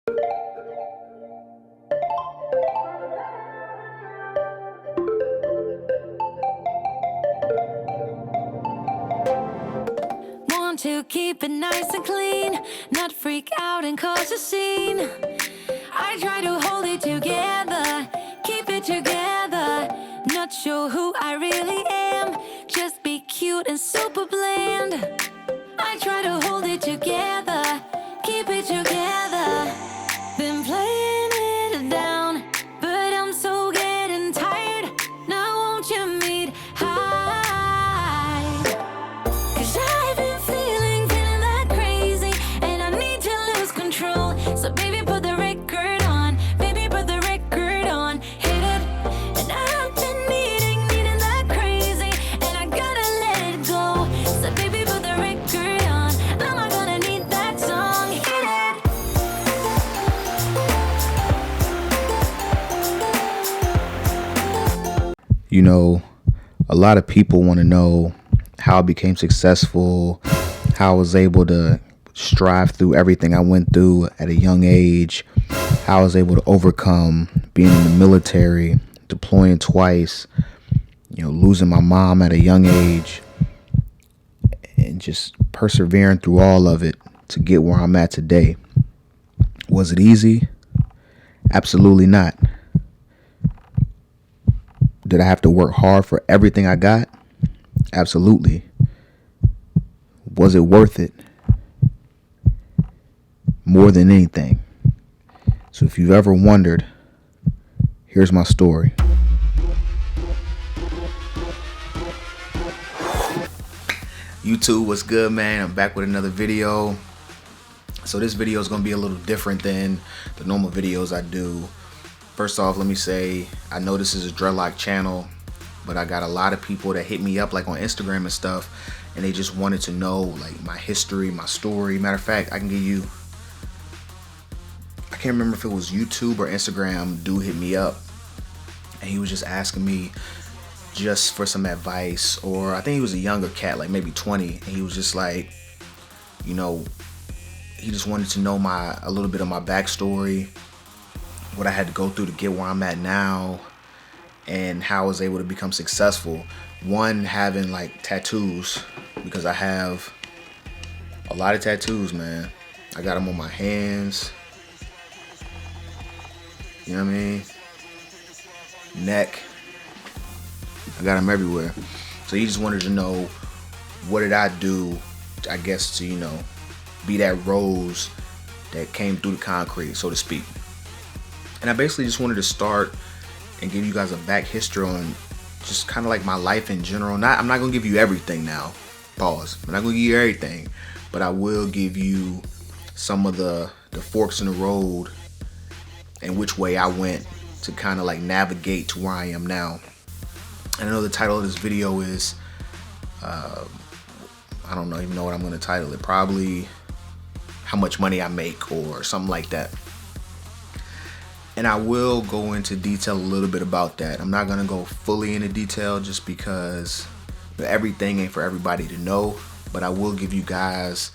Want to keep it nice and clean, not freak out and cause a scene. I try to hold it together, keep it together. Not sure who I really am, just be cute and super bland. I try to hold it together, keep it together. Been playing it down, but I'm so getting tired. Now won't you meet high? 'Cause I've been feeling that crazy, and I need to lose control. So baby, put the record on, baby, put the record on, hit it. And I've been needing that crazy, and I gotta let it go. So baby, put the record on, I'm not gonna need that song, hit it. You know, a lot of people want to know how I became successful, how I was able to strive through everything I went through at a young age, how I was able to overcome being in the military, deploying twice, losing my mom at a young age, and just persevering through all of it to get where I'm at today. Was it easy? Absolutely not. Did I have to work hard for everything I got? Absolutely. Was it worth it? More than anything. So if you've ever wondered, here's my story. YouTube, what's good, man? I'm back with another video. So this video is going to be a little different than the normal videos I do. First off, let me say, I know this is a dreadlock channel, but I got a lot of people that hit me up like on Instagram and stuff, and they just wanted to know like my history, my story. Matter of fact, I can give you, I can't remember if it was YouTube or Instagram, dude hit me up, and he was just asking me just for some advice, or I think he was a younger cat, like maybe 20, and he was just like, he just wanted to know a little bit of my backstory, what I had to go through to get where I'm at now, and how I was able to become successful. One, having like tattoos, because I have a lot of tattoos, man. I got them on my hands, you know what I mean, neck, I got them everywhere. So he just wanted to know, what did I do, I guess, to be that rose that came through the concrete, so to speak. And I basically just wanted to start and give you guys a back history on just kind of like my life in general. I'm not gonna give you everything now. Pause. I'm not gonna give you everything, but I will give you some of the forks in the road and which way I went to kind of like navigate to where I am now. And I know the title of this video is, I don't even know what I'm gonna title it. Probably how much money I make or something like that. And I will go into detail a little bit about that. I'm not gonna go fully into detail just because everything ain't for everybody to know, but I will give you guys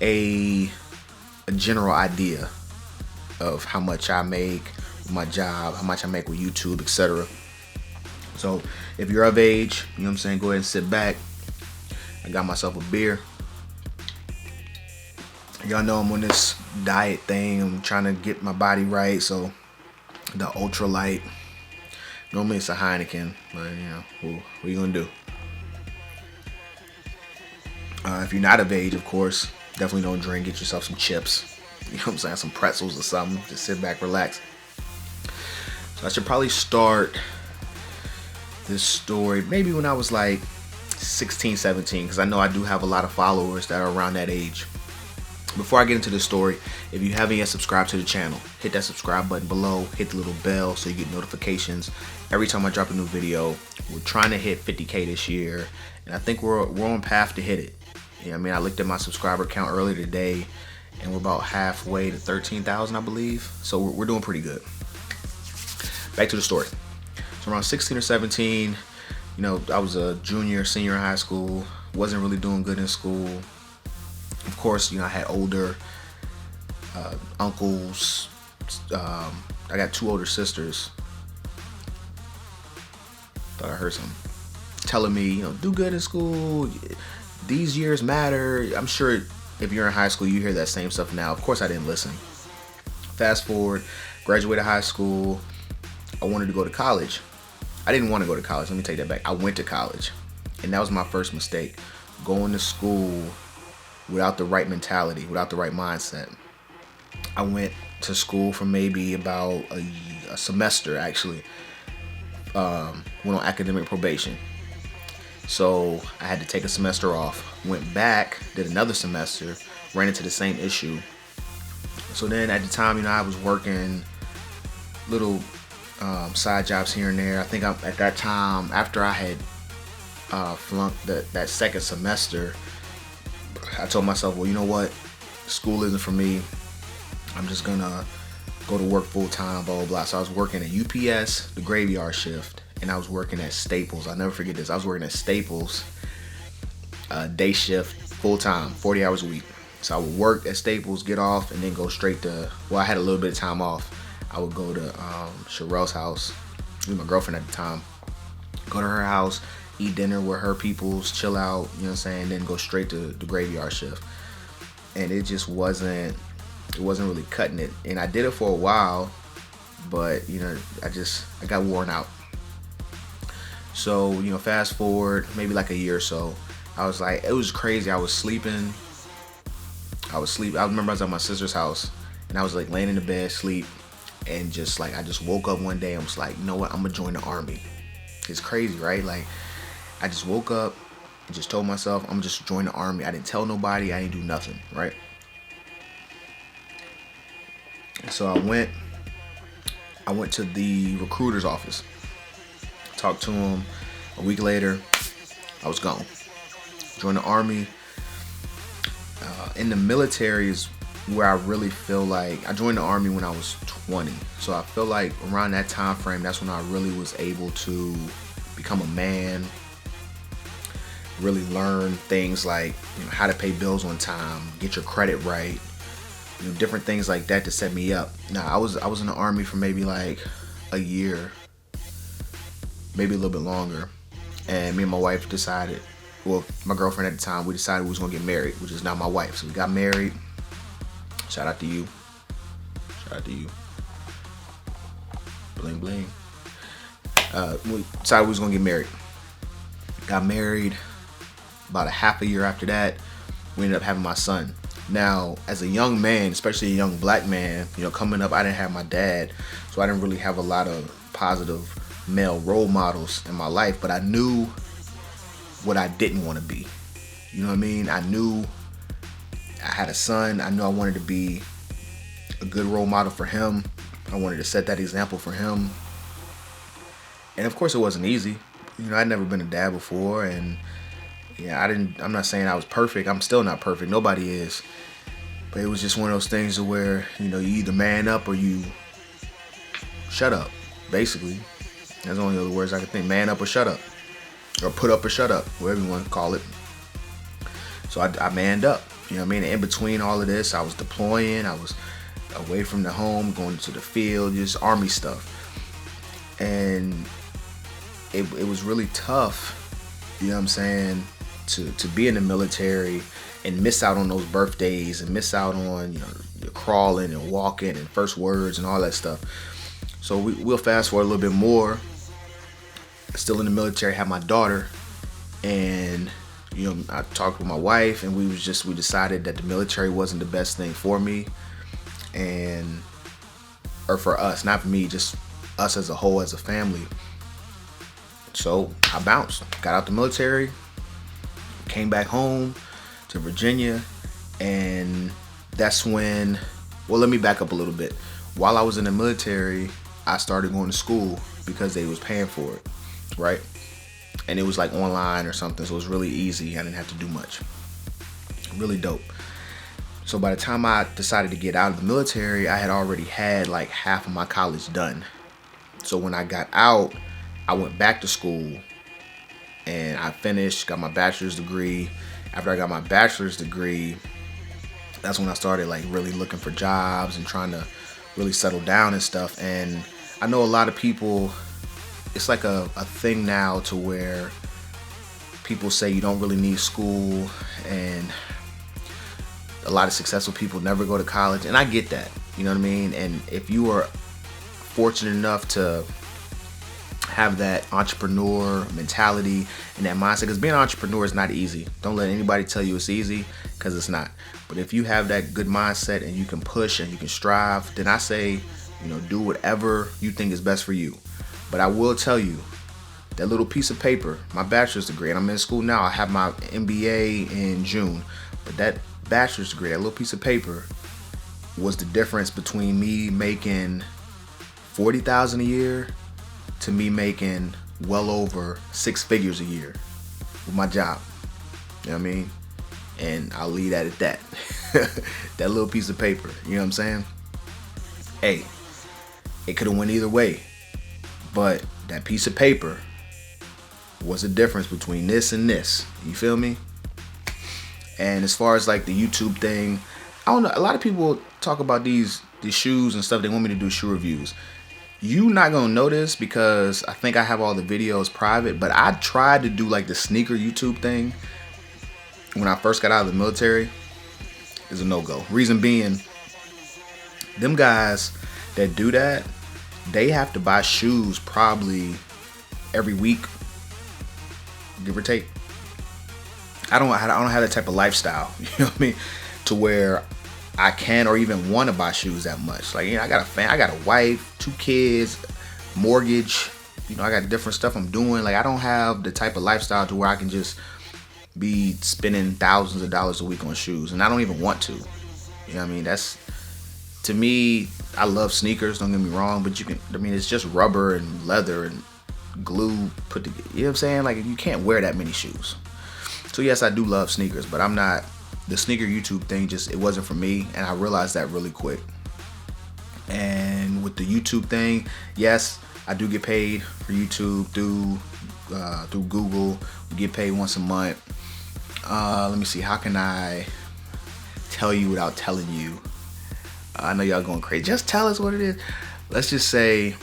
a general idea of how much I make with my job, how much I make with YouTube, etc. So if you're of age, go ahead and sit back. I got myself a beer. Y'all know I'm on this diet thing. I'm trying to get my body right, so the ultralight. Normally it's a Heineken, but what are you gonna do? If you're not of age, of course, definitely don't drink. Get yourself some chips. You know what I'm saying? Some pretzels or something. Just sit back, relax. So I should probably start this story maybe when I was like 16, 17, because I know I do have a lot of followers that are around that age. Before I get into this story, if you haven't yet subscribed to the channel, hit that subscribe button below, hit the little bell so you get notifications every time I drop a new video. We're trying to hit 50K this year, and I think we're on path to hit it. I looked at my subscriber count earlier today, and we're about halfway to 13,000, I believe. So we're doing pretty good. Back to the story. So around 16 or 17, I was a junior, senior in high school, wasn't really doing good in school. Of course, I had older uncles. I got 2 older sisters. Thought I heard something telling me, do good in school. These years matter. I'm sure if you're in high school, you hear that same stuff now. Of course, I didn't listen. Fast forward, graduated high school. I wanted to go to college. I didn't want to go to college. Let me take that back. I went to college. And that was my first mistake. Going to school without the right mentality, without the right mindset. I went to school for maybe about a semester, actually. Went on academic probation. So I had to take a semester off. Went back, did another semester, ran into the same issue. So then at the time, I was working little side jobs here and there. I think at that time, after I had flunked that second semester, I told myself, well, you know what? School isn't for me. I'm just gonna go to work full time, blah, blah, blah. So I was working at UPS, the graveyard shift, and I was working at Staples. I'll never forget this. I was working at Staples, day shift, full time, 40 hours a week. So I would work at Staples, get off, and then go straight to, I had a little bit of time off. I would go to Sherelle's house, with my girlfriend at the time, go to her house, eat dinner with her peoples, chill out, then go straight to the graveyard shift. And it just wasn't really cutting it. And I did it for a while, but I got worn out. So, fast forward maybe like a year or so, I was like, it was crazy. I was sleeping. I remember I was at my sister's house, and I was like laying in the bed, sleep, and just like I just woke up one day and was like, you know what, I'm gonna join the army. It's crazy, right? Like, I just woke up and just told myself I'm just join the army. I didn't tell nobody. I didn't do nothing, right? So I went to the recruiter's office, talked to him. A week later, I was gone. Joined the army. In the military is where I really feel like I joined the army when I was 20. So I feel like around that time frame, that's when I really was able to become a man, really learn things like how to pay bills on time, get your credit right, different things like that to set me up. Now I was in the army for maybe like a year, maybe a little bit longer, and me and my wife decided, well, my girlfriend at the time, we decided we was gonna get married, which is now my wife. So we got married. Shout out to you. Bling bling. We decided we was gonna get married. Got married. About a half a year after that, we ended up having my son. Now, as a young man, especially a young black man, coming up, I didn't have my dad, so I didn't really have a lot of positive male role models in my life, but I knew what I didn't want to be. You know what I mean? I knew I had a son. I knew I wanted to be a good role model for him. I wanted to set that example for him. And of course it wasn't easy. I'd never been a dad before, and I'm not saying I was perfect. I'm still not perfect. Nobody is. But it was just one of those things where, you either man up or you shut up, basically. That's the only other words I can think. Man up or shut up. Or put up or shut up, whatever you want to call it. So I manned up. And in between all of this, I was deploying. I was away from the home, going to the field, just army stuff. And it was really tough, to be in the military and miss out on those birthdays and miss out on, your crawling and walking and first words and all that stuff. So we'll fast forward a little bit more. Still in the military, had my daughter, and I talked with my wife, and we decided that the military wasn't the best thing for me, or for us, not for me, just us as a whole, as a family. So I bounced, got out the military, came back home to Virginia, and that's when, well, let me back up a little bit. While I was in the military, I started going to school because they was paying for it. Right? And it was like online or something, so it was really easy. I didn't have to do much. Really dope. So by the time I decided to get out of the military, I had already had like half of my college done. So when I got out, I went back to school and I finished, got my bachelor's degree. After I got my bachelor's degree, that's when I started like really looking for jobs and trying to really settle down and stuff. And I know a lot of people, it's like a thing now to where people say you don't really need school, and a lot of successful people never go to college, and I get that, you know what I mean? And if you are fortunate enough to have that entrepreneur mentality and that mindset, because being an entrepreneur is not easy. Don't let anybody tell you it's easy, because it's not. But if you have that good mindset and you can push and you can strive, then I say, you know, do whatever you think is best for you. But I will tell you, that little piece of paper, my bachelor's degree, and I'm in school now, I have my MBA in June, but that bachelor's degree, that little piece of paper, was the difference between me making $40,000 a year to me making well over 6 figures a year with my job. You know what I mean? And I'll leave that at that. That little piece of paper, you know what I'm saying? Hey, it could have went either way, but that piece of paper was the difference between this and this. You feel me? And as far as like the YouTube thing, I don't know. A lot of people talk about these shoes and stuff. They want me to do shoe reviews. You not gonna know this because I think I have all the videos private, but I tried to do like the sneaker YouTube thing when I first got out of the military. Is a no-go. Reason being, them guys that do that, they have to buy shoes probably every week, give or take. I don't have that type of lifestyle, you know what I mean, to where I can or even want to buy shoes that much. Like, you know, I got a wife, 2 kids, mortgage, you know, I got different stuff I'm doing. Like, I don't have the type of lifestyle to where I can just be spending thousands of dollars a week on shoes, and I don't even want to. You know what I mean? That's, to me, I love sneakers, don't get me wrong, but it's just rubber and leather and glue put together. You know what I'm saying? Like, you can't wear that many shoes. So yes, I do love sneakers, but I'm not, the sneaker YouTube thing, just, it wasn't for me, and I realized that really quick. And with the YouTube thing, yes, I do get paid for YouTube through Google. We get paid once a month. Let me see, how can I tell you without telling you? I know y'all going crazy. Just tell us what it is. Let's just say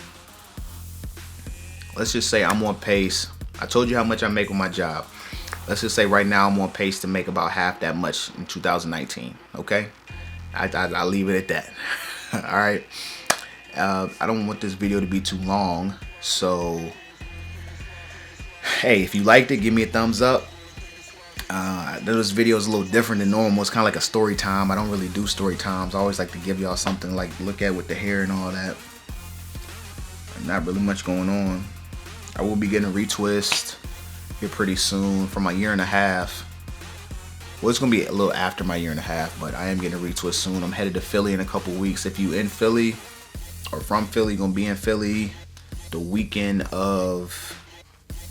I'm on pace. I told you how much I make with my job. Let's just say right now I'm on pace to make about half that much in 2019. Okay, I'll leave it at that. All right. I don't want this video to be too long, so hey, if you liked it, give me a thumbs up. This video is a little different than normal. It's kind of like a story time. I don't really do story times. I always like to give y'all something like look at with the hair and all that. Not really much going on. I will be getting a retwist here pretty soon for my 1.5 years. Well, it's gonna be a little after my 1.5 years, but I am getting a retwist soon. I'm headed to Philly in a couple weeks. If you in Philly or from Philly, gonna be in Philly the weekend of,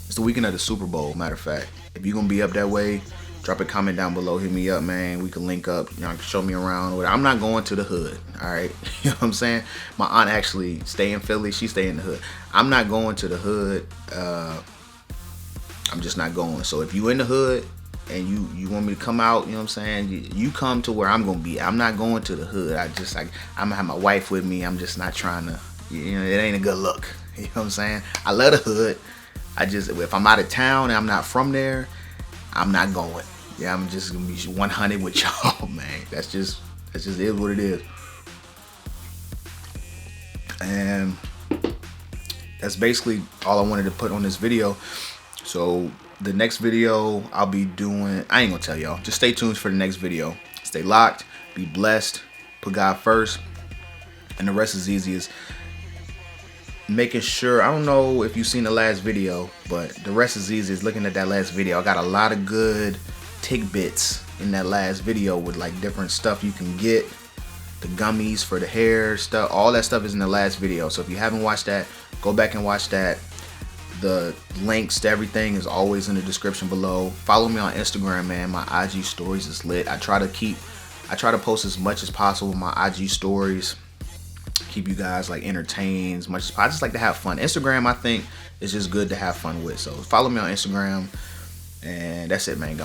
it's the weekend of the Super Bowl, matter of fact. If you're gonna be up that way, drop a comment down below, hit me up, man. We can link up, you know, show me around. I'm not going to the hood, all right? You know what I'm saying? My aunt actually stay in Philly, she stay in the hood. I'm not going to the hood. I'm just not going. So if you in the hood and you want me to come out, you know what I'm saying, you come to where I'm gonna be. I'm not going to the hood. I'm gonna have my wife with me. I'm just not trying to, you know, it ain't a good look. You know what I'm saying? I love the hood. If I'm out of town and I'm not from there, I'm not going. Yeah, I'm just gonna be 100 with y'all, man. That's just is what it is. And that's basically all I wanted to put on this video. So the next video I'll be doing, I ain't gonna tell y'all. Just stay tuned for the next video. Stay locked, be blessed, put God first, and the rest is easy as making sure. I don't know if you've seen the last video, but the rest is easy as looking at that last video. I got a lot of good tidbits in that last video with like different stuff you can get. The gummies for the hair stuff, all that stuff is in the last video. So if you haven't watched that, go back and watch that. The links to everything is always in the description below. Follow me on Instagram, man. My IG stories is lit. I try to post as much as possible with my IG stories. Keep you guys like entertained as much as possible. I just like to have fun. Instagram, I think, is just good to have fun with. So follow me on Instagram, and that's it, man. Go.